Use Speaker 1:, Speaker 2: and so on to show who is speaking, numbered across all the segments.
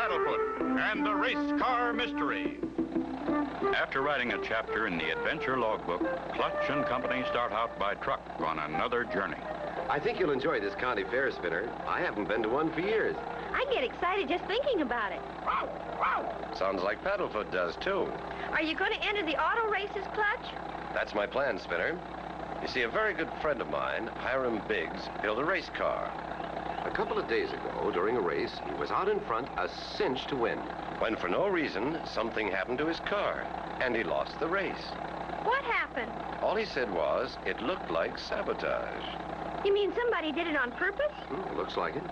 Speaker 1: Paddlefoot and the Race Car Mystery. After writing a chapter in the adventure logbook, Clutch and Company start out by truck on another journey.
Speaker 2: I think you'll enjoy this county fair, Spinner. I haven't been to one for years.
Speaker 3: I get excited just thinking about it.
Speaker 2: Sounds like Paddlefoot does, too.
Speaker 3: Are you going to enter the auto races, Clutch?
Speaker 2: That's my plan, Spinner. You see, a very good friend of mine, Hiram Biggs, built a race car. A couple of days ago, during a race, he was out in front, a cinch to win, when for no reason, something happened to his car, and he lost the race.
Speaker 3: What happened?
Speaker 2: All he said was, it looked like sabotage.
Speaker 3: You mean somebody did it on purpose?
Speaker 2: Looks like it.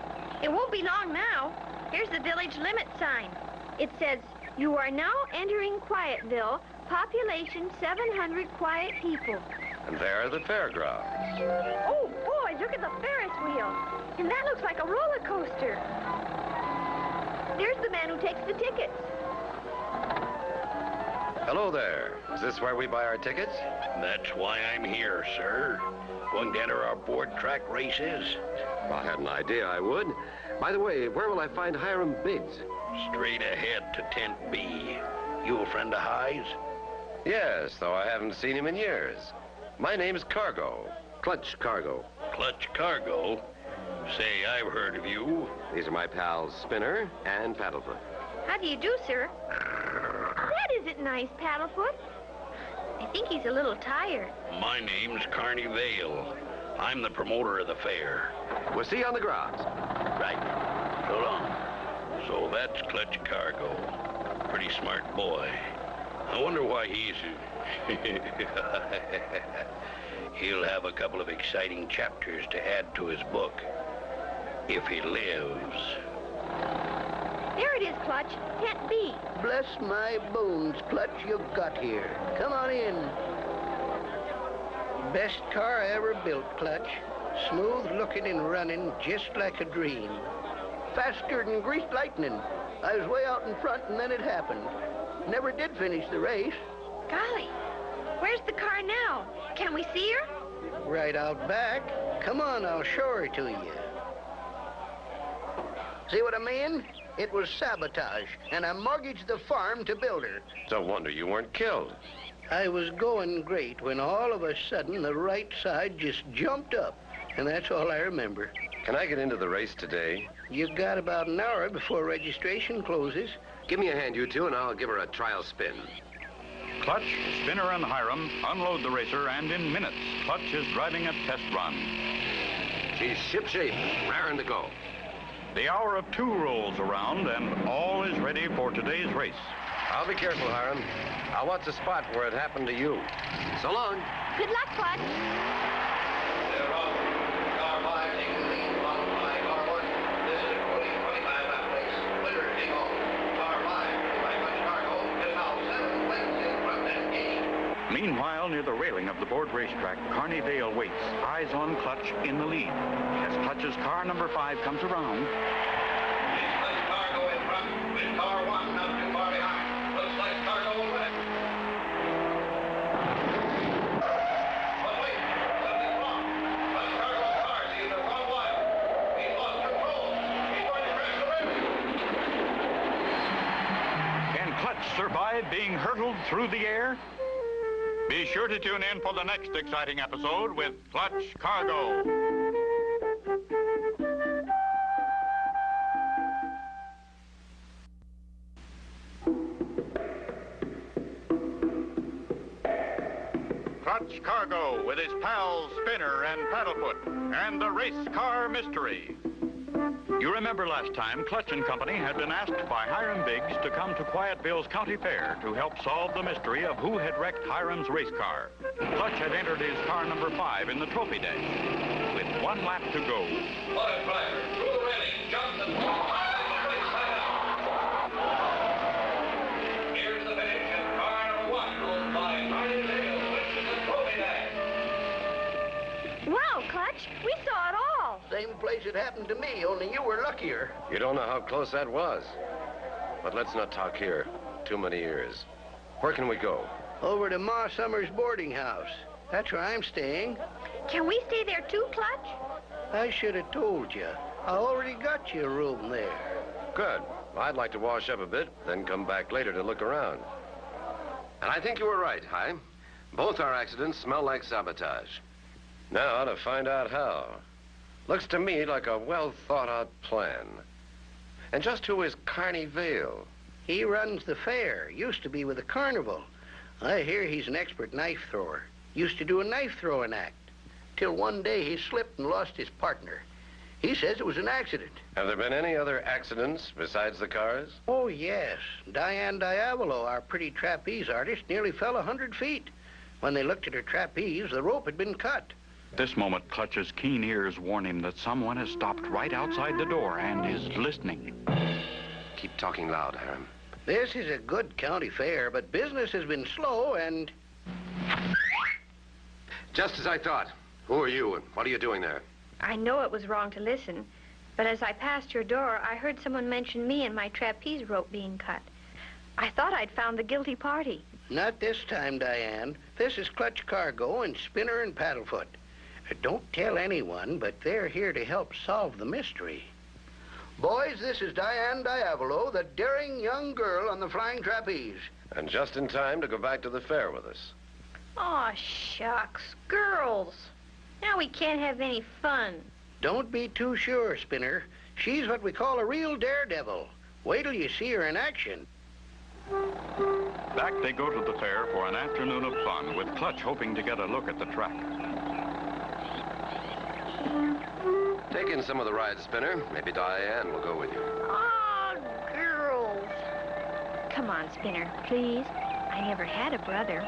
Speaker 3: It won't be long now. Here's the village limit sign. It says, "You are now entering Quietville, population 700 quiet people."
Speaker 2: And there are the fairgrounds.
Speaker 3: Oh, boy, look at the Ferris wheel. And that looks like a roller coaster. There's the man who takes the tickets.
Speaker 2: Hello there. Is this where we buy our tickets?
Speaker 4: That's why I'm here, sir. Going to enter our board track races?
Speaker 2: I had an idea I would. By the way, where will I find Hiram Biggs?
Speaker 4: Straight ahead to Tent B. You a friend of High's?
Speaker 2: Yes, though I haven't seen him in years. My name's Cargo. Clutch Cargo.
Speaker 4: Clutch Cargo? Say, I've heard of you.
Speaker 2: These are my pals Spinner and Paddlefoot.
Speaker 3: How do you do, sir? That isn't nice, Paddlefoot. I think he's a little tired.
Speaker 4: My name's Carney Vale. I'm the promoter of the fair.
Speaker 2: We'll see you on the grounds.
Speaker 4: Right. So long. So that's Clutch Cargo. Pretty smart boy. I wonder why he's... He'll have a couple of exciting chapters to add to his book. If he lives.
Speaker 3: There it is, Clutch. Tent B.
Speaker 5: Bless my bones, Clutch, you got here. Come on in. Best car I ever built, Clutch. Smooth looking and running just like a dream. Faster than greased lightning. I was way out in front and then it happened. Never did finish the race.
Speaker 3: Golly, where's the car now? Can we see her?
Speaker 5: Right out back. Come on, I'll show her to you. See what I mean? It was sabotage, and I mortgaged the farm to build her.
Speaker 2: No wonder you weren't killed.
Speaker 5: I was going great when all of a sudden the right side just jumped up, and that's all I remember.
Speaker 2: Can I get into the race today?
Speaker 5: You've got about an hour before registration closes.
Speaker 2: Give me a hand, you two, and I'll give her a trial spin.
Speaker 1: Clutch, Spinner, and Hiram unload the racer, and in minutes, Clutch is driving a test run.
Speaker 2: She's shipshape, raring to go.
Speaker 1: The hour of 2 rolls around, and all is ready for today's race.
Speaker 2: I'll be careful, Hiram. I'll watch the spot where it happened to you. So long.
Speaker 3: Good luck, Clutch.
Speaker 4: They're off. Car 5 taking the lead. Car 1. This is Cody, 25 lap race. Winner take all. Car 5, by Clutch Cargo, is now 7 lengths in front and 8.
Speaker 1: Meanwhile, near the railing of the board racetrack, Carney Vale waits, eyes on Clutch in the lead. As Clutch's car number 5 comes around...
Speaker 4: It's Clutch Cargo in front, with car 1 not too far behind. Looks like Cargo will win it. But wait, something's wrong. Clutch Cargo's car is either gone wild. He's lost control. He's going to crash the railing.
Speaker 1: Can Clutch survive being hurtled through the air? Be sure to tune in for the next exciting episode with Clutch Cargo. Clutch Cargo with his pals Spinner and Paddlefoot and the Race Car Mystery. You remember last time, Clutch and Company had been asked by Hiram Biggs to come to Quietville's county fair to help solve the mystery of who had wrecked Hiram's race car. Clutch had entered his car number 5 in the trophy dash. With 1 lap to go.
Speaker 4: Five driver, through the railing, jumps and here's the finish, and car number 1 goes by Carney Vale, which is the trophy dash.
Speaker 3: Wow, Clutch, we saw it all.
Speaker 5: Same place it happened to me, only you were luckier.
Speaker 2: You don't know how close that was. But let's not talk here. Too many ears. Where can we go?
Speaker 5: Over to Ma Summers' boarding house. That's where I'm staying.
Speaker 3: Can we stay there too, Clutch?
Speaker 5: I should have told you. I already got you a room there.
Speaker 2: Good. I'd like to wash up a bit, then come back later to look around. And I think you were right, Hi. Both our accidents smell like sabotage. Now to find out how. Looks to me like a well-thought-out plan. And just who is Carney Vale?
Speaker 5: He runs the fair. Used to be with the carnival. I hear he's an expert knife thrower. Used to do a knife throwing act. Till one day he slipped and lost his partner. He says it was an accident.
Speaker 2: Have there been any other accidents besides the cars?
Speaker 5: Oh, yes. Diane Diavolo, our pretty trapeze artist, nearly fell 100 feet. When they looked at her trapeze, the rope had been cut.
Speaker 1: At this moment, Clutch's keen ears warn him that someone has stopped right outside the door and is listening.
Speaker 2: Keep talking loud, Hiram.
Speaker 5: This is a good county fair, but business has been slow and...
Speaker 2: Just as I thought. Who are you and what are you doing there?
Speaker 3: I know it was wrong to listen, but as I passed your door, I heard someone mention me and my trapeze rope being cut. I thought I'd found the guilty party.
Speaker 5: Not this time, Diane. This is Clutch Cargo and Spinner and Paddlefoot. Don't tell anyone, but they're here to help solve the mystery. Boys, this is Diane Diavolo, the daring young girl on the flying trapeze.
Speaker 2: And just in time to go back to the fair with us.
Speaker 3: Aw, shucks. Girls. Now we can't have any fun.
Speaker 5: Don't be too sure, Spinner. She's what we call a real daredevil. Wait till you see her in action.
Speaker 1: Back they go to the fair for an afternoon of fun, with Clutch hoping to get a look at the track.
Speaker 2: Take in some of the ride, Spinner. Maybe Diane will go with you.
Speaker 3: Aw, girls. Come on, Spinner, please. I never had a brother.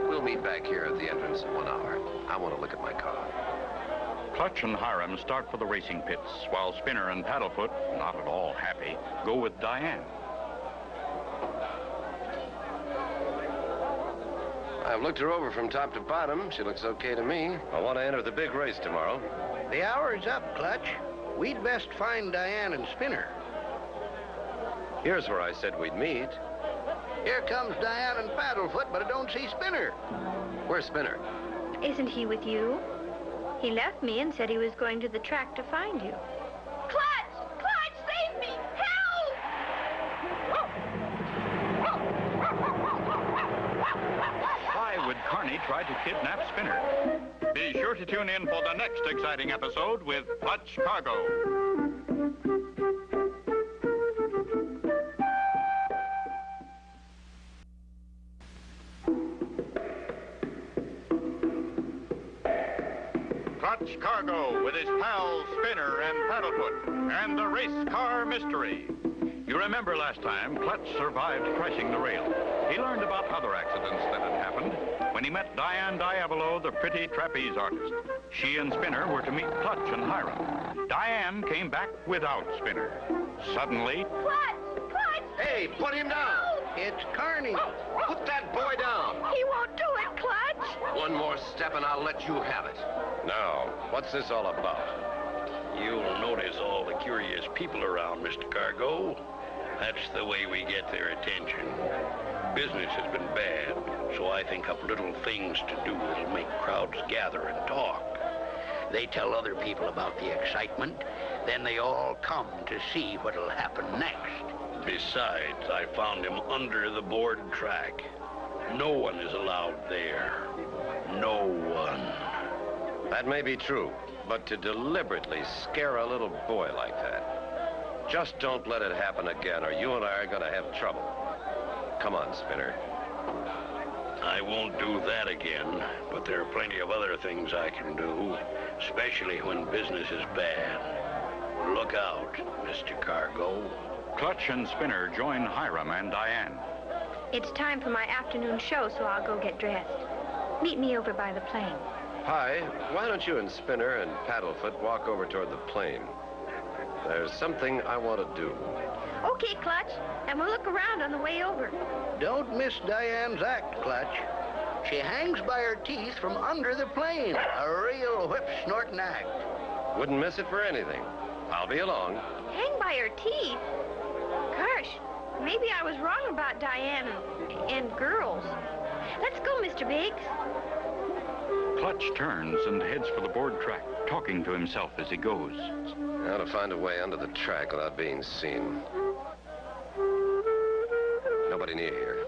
Speaker 2: We'll meet back here at the entrance in 1 hour. I want to look at my car.
Speaker 1: Clutch and Hiram start for the racing pits, while Spinner and Paddlefoot, not at all happy, go with Diane.
Speaker 2: I've looked her over from top to bottom. She looks okay to me. I want to enter the big race tomorrow.
Speaker 5: The hour's up, Clutch. We'd best find Diane and Spinner.
Speaker 2: Here's where I said we'd meet.
Speaker 5: Here comes Diane and Paddlefoot, but I don't see Spinner.
Speaker 2: Where's Spinner?
Speaker 3: Isn't he with you? He left me and said he was going to the track to find you. Clutch! Clutch, save me! Help!
Speaker 1: Why would Carney try to kidnap Spinner? Be sure to tune in for the next exciting episode with Clutch Cargo. Clutch Cargo with his pals Spinner and Paddlefoot and the race car mystery. You remember last time, Clutch survived crashing the rail. He learned about other accidents that had happened when he met Diane Diavolo, the pretty trapeze artist. She and Spinner were to meet Clutch and Hiram. Diane came back without Spinner. Suddenly...
Speaker 3: Clutch! Clutch!
Speaker 2: Hey, put him down!
Speaker 5: It's Carney.
Speaker 2: Put that boy down!
Speaker 3: He won't do it, Clutch!
Speaker 2: One more step and I'll let you have it. Now, what's this all about?
Speaker 6: You'll notice all the curious people around, Mr. Cargo. That's the way we get their attention. Business has been bad, so I think up little things to do that'll make crowds gather and talk.
Speaker 5: They tell other people about the excitement, then they all come to see what'll happen next.
Speaker 6: Besides, I found him under the board track. No one is allowed there. No one.
Speaker 2: That may be true, but to deliberately scare a little boy like that, just don't let it happen again or you and I are going to have trouble. Come on, Spinner.
Speaker 6: I won't do that again, but there are plenty of other things I can do, especially when business is bad. Look out, Mr. Cargo.
Speaker 1: Clutch and Spinner join Hiram and Diane.
Speaker 3: It's time for my afternoon show, so I'll go get dressed. Meet me over by the plane.
Speaker 2: Hi, why don't you and Spinner and Paddlefoot walk over toward the plane? There's something I want to do.
Speaker 3: Okay, Clutch, and we'll look around on the way over.
Speaker 5: Don't miss Diane's act, Clutch. She hangs by her teeth from under the plane. A real whip-snorting act.
Speaker 2: Wouldn't miss it for anything. I'll be along.
Speaker 3: Hang by her teeth? Gosh, Maybe I was wrong about Diane and girls. Let's go, Mr. Biggs.
Speaker 1: Clutch turns and heads for the board track, talking to himself as he goes.
Speaker 2: I ought to find a way under the track without being seen. Nobody near here.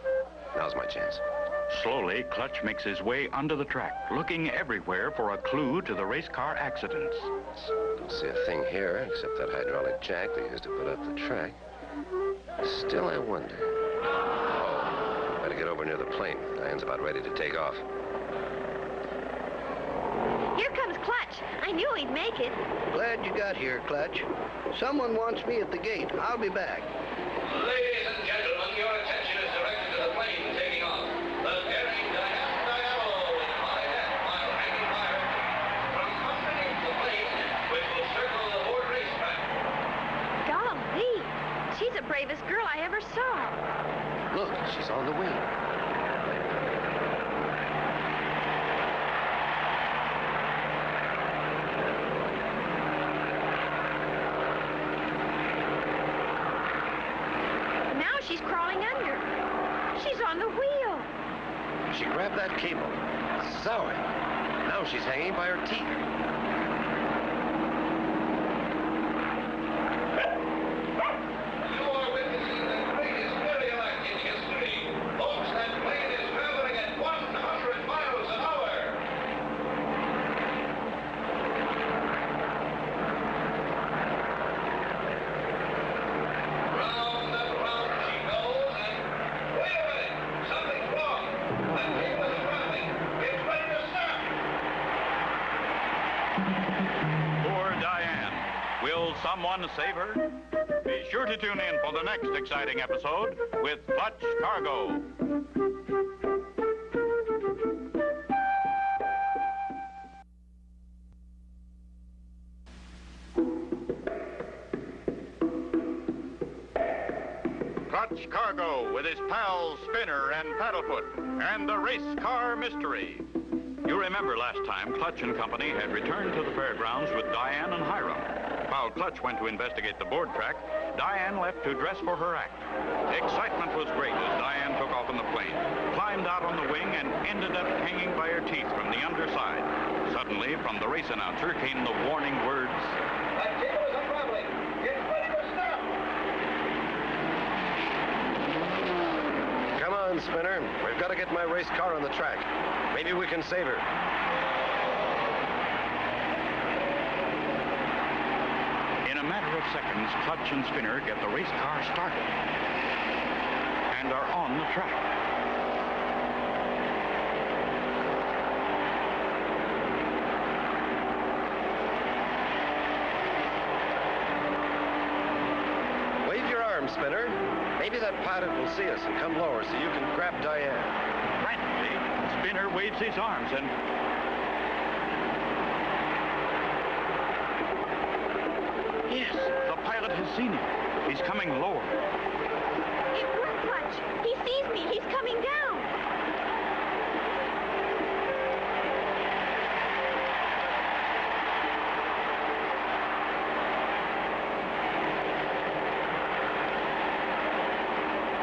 Speaker 2: Now's my chance.
Speaker 1: Slowly, Clutch makes his way under the track, looking everywhere for a clue to the race car accidents.
Speaker 2: Don't see a thing here except that hydraulic jack they used to put up the track. Still, I wonder. Oh, better get over near the plane. Diane's about ready to take off.
Speaker 3: Here comes Clutch. I knew he'd make it.
Speaker 5: Glad you got here, Clutch. Someone wants me at the gate. I'll be back.
Speaker 4: Ladies and gentlemen, your attention is directed to the plane taking off. The daring Diane Diablo in 5F-mile hanging fire from underneath the plane, which will circle the board racetrack.
Speaker 3: Golly, she's the bravest girl I ever saw.
Speaker 2: Look, she's on the wing.
Speaker 3: Now she's crawling under. She's on the wheel.
Speaker 2: She grabbed that cable. Zowie. Now she's hanging by her teeth.
Speaker 4: You are witnessing the greatest aerial act in history. Folks, that plane is traveling at 100 miles an hour. Round and round she goes, and wait a minute, something's wrong. That cable is traveling. It's ready to stop.
Speaker 1: Poor Diane. Will someone save her? Be sure to tune in for the next exciting episode with Clutch Cargo. Clutch Cargo with his pals Spinner and Paddlefoot and the Race Car Mystery. You remember last time Clutch and Company had returned to the fairgrounds with Diane and Hiram. While Clutch went to investigate the board track, Diane left to dress for her act. Excitement was great as Diane took off in the plane, climbed out on the wing, and ended up hanging by her teeth from the underside. Suddenly, from the race announcer came the warning words,
Speaker 4: That cable is unraveling. It's ready to stop.
Speaker 2: Come on, Spinner. We've got to get my race car on the track. Maybe we can save her.
Speaker 1: in a matter of seconds, Clutch and Spinner get the race car started and are on the track.
Speaker 2: Wave your arm, Spinner. Maybe that pilot will see us and come lower so you can grab Diane.
Speaker 1: Frantically, Spinner waves his arms and... Yes, the pilot has seen him. He's coming lower.
Speaker 3: It worked, Clutch. He sees me. He's coming down.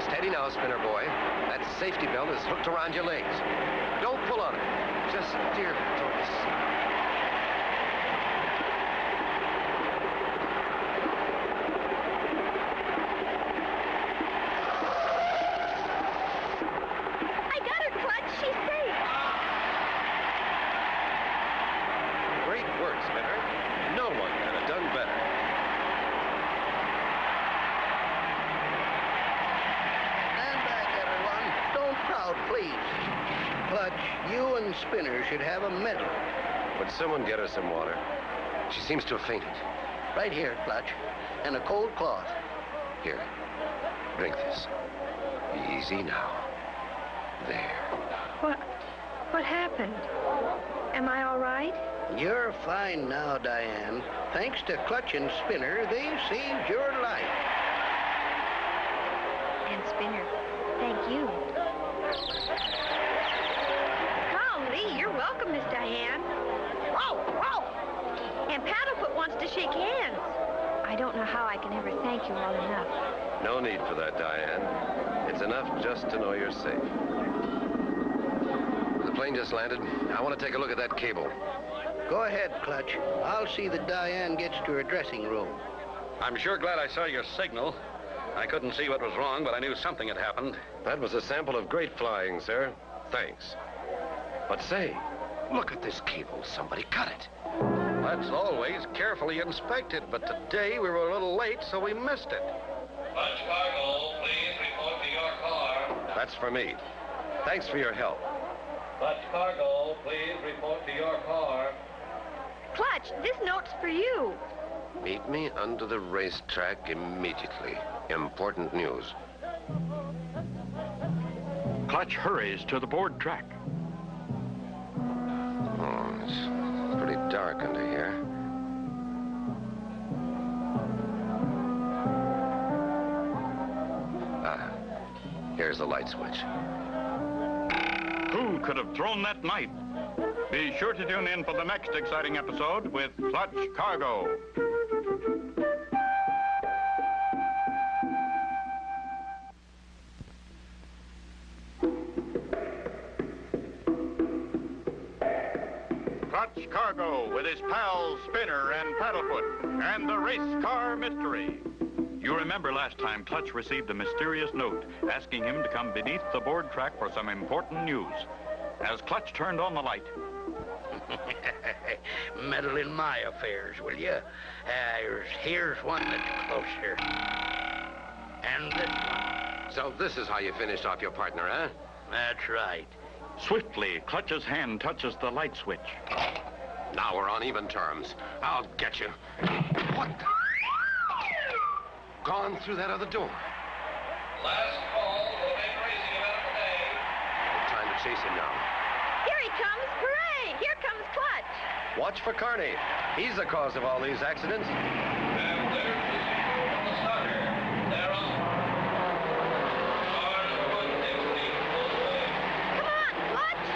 Speaker 2: Steady now, Spinner boy. That safety belt is hooked around your legs. Don't pull on it. Just steer toward the side.
Speaker 3: I got her, Clutch. She's safe.
Speaker 2: Great work, Spinner. No one could have done better.
Speaker 5: Stand back, everyone. Don't crowd, please. Clutch, you and Spinner should have a medal.
Speaker 2: Would someone get her some water? She seems to have fainted.
Speaker 5: Right here, Clutch. And a cold cloth.
Speaker 2: Here, drink this. Easy now. There.
Speaker 3: What happened? Am I all right?
Speaker 5: You're fine now, Diane. Thanks to Clutch and Spinner, they saved your life.
Speaker 3: And Spinner, thank you. Golly, you're welcome, Miss Diane. Whoa, whoa! And Paddlefoot wants to shake hands. I don't know how I can ever thank you all enough.
Speaker 2: No need for that, Diane. It's enough just to know you're safe. The plane just landed. I want to take a look at that cable.
Speaker 5: Go ahead, Clutch. I'll see that Diane gets to her dressing room.
Speaker 6: I'm sure glad I saw your signal. I couldn't see what was wrong, but I knew something had happened.
Speaker 2: That was a sample of great flying, sir. Thanks. But say, look at this cable. Somebody cut it.
Speaker 6: That's always carefully inspected, but today we were a little late, so we missed it.
Speaker 4: Clutch Cargo, please report to your car.
Speaker 2: That's for me. Thanks for your help.
Speaker 4: Clutch Cargo, please report to your car.
Speaker 3: Clutch, this note's for you.
Speaker 2: Meet me under the racetrack immediately. Important news.
Speaker 1: Clutch hurries to the board track.
Speaker 2: Oh, it's pretty dark under here. Ah, here's the light switch.
Speaker 1: Who could have thrown that knife? Be sure to tune in for the next exciting episode with Clutch Cargo. Clutch Cargo with his pals Spinner and Paddlefoot and the Race Car Mystery. You remember last time Clutch received a mysterious note asking him to come beneath the board track for some important news. As Clutch turned on the light...
Speaker 7: Meddle in my affairs, will you? Here's one that's closer. And this one.
Speaker 2: So this is how you finished off your partner, huh?
Speaker 7: That's right.
Speaker 1: Swiftly, Clutch's hand touches the light switch.
Speaker 2: Now we're on even terms. I'll get you. What? Gone through that other door.
Speaker 4: Last call for the big racing event of the day.
Speaker 2: Time to chase him now.
Speaker 3: Here he comes. Hooray! Here comes Clutch.
Speaker 2: Watch for Carney. He's the cause of all these accidents.
Speaker 4: And there's the signal from the starter. They're on. Cars are one next lead full way.
Speaker 3: Come on, Clutch.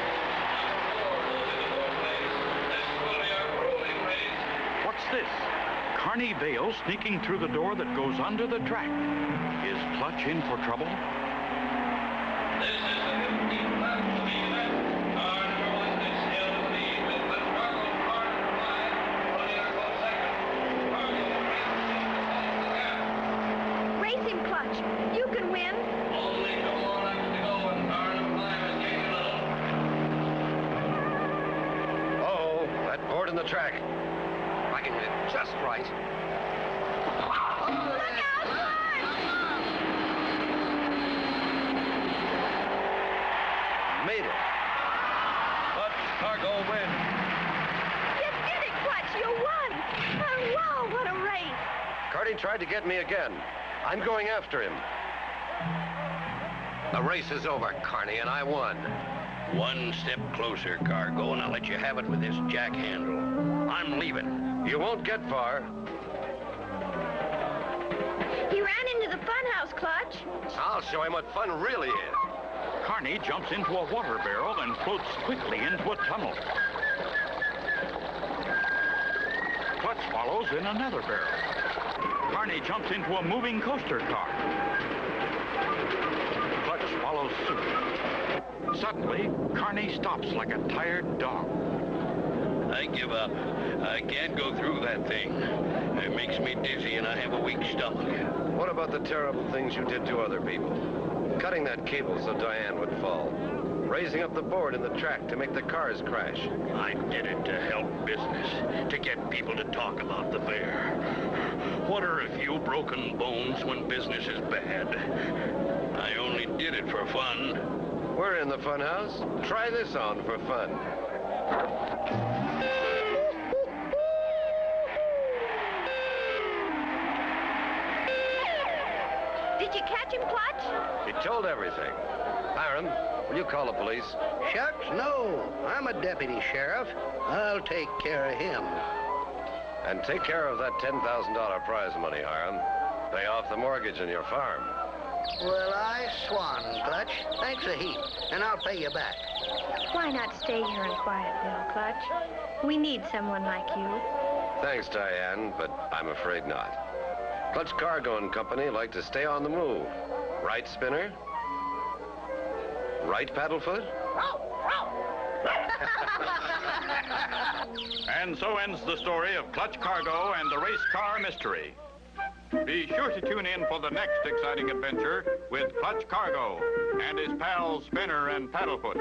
Speaker 4: Number 4 will in the fourth place. This will be our proving race.
Speaker 1: What's this? Carney Vale sneaking through the door that goes under the track. Is Clutch in for trouble?
Speaker 4: This is the 15th lap of the event. Car number 1 is still in the lead with Clutch Cargo. Car number 5 running a close second. Cargo racing the gap.
Speaker 3: Race him, Clutch. You can win.
Speaker 4: Only 2 more laps to go and car number 5 is gaining a little.
Speaker 2: Oh, that board in the track. If I can hit it just right.
Speaker 3: Look out, Clutch!
Speaker 2: Made it.
Speaker 6: Clutch Cargo wins.
Speaker 3: You did it, Clutch. You won. Oh, wow, what a race.
Speaker 2: Carney tried to get me again. I'm going after him. The race is over, Carney, and I won.
Speaker 6: One step closer, Cargo, and I'll let you have it with this jack handle. I'm leaving.
Speaker 2: You won't get far.
Speaker 3: He ran into the funhouse, Clutch.
Speaker 2: I'll show him what fun really is.
Speaker 1: Carney jumps into a water barrel and floats quickly into a tunnel. Clutch follows in another barrel. Carney jumps into a moving coaster car. Clutch follows suit. Suddenly, Carney stops like a tired dog.
Speaker 6: I give up. I can't go through that thing. It makes me dizzy and I have a weak stomach.
Speaker 2: What about the terrible things you did to other people? Cutting that cable so Diane would fall. Raising up the board in the track to make the cars crash.
Speaker 6: I did it to help business, to get people to talk about the fair. What are a few broken bones when business is bad? I only did it for fun.
Speaker 2: We're in the fun house. Try this on for fun.
Speaker 3: Did you catch him, Clutch?
Speaker 2: He told everything. Hiram, will you call the police?
Speaker 5: Shucks, no. I'm a deputy sheriff. I'll take care of him.
Speaker 2: And take care of that $10,000 prize money, Hiram. Pay off the mortgage on your farm.
Speaker 5: Well, I swan, Clutch. Thanks a heap, and I'll pay you back.
Speaker 3: Why not stay here in Quietville, Clutch? We need someone like you.
Speaker 2: Thanks, Diane, but I'm afraid not. Clutch Cargo and Company like to stay on the move. Right, Spinner? Right, Paddlefoot?
Speaker 1: And so ends the story of Clutch Cargo and the race car mystery. Be sure to tune in for the next exciting adventure with Clutch Cargo and his pals Spinner and Paddlefoot.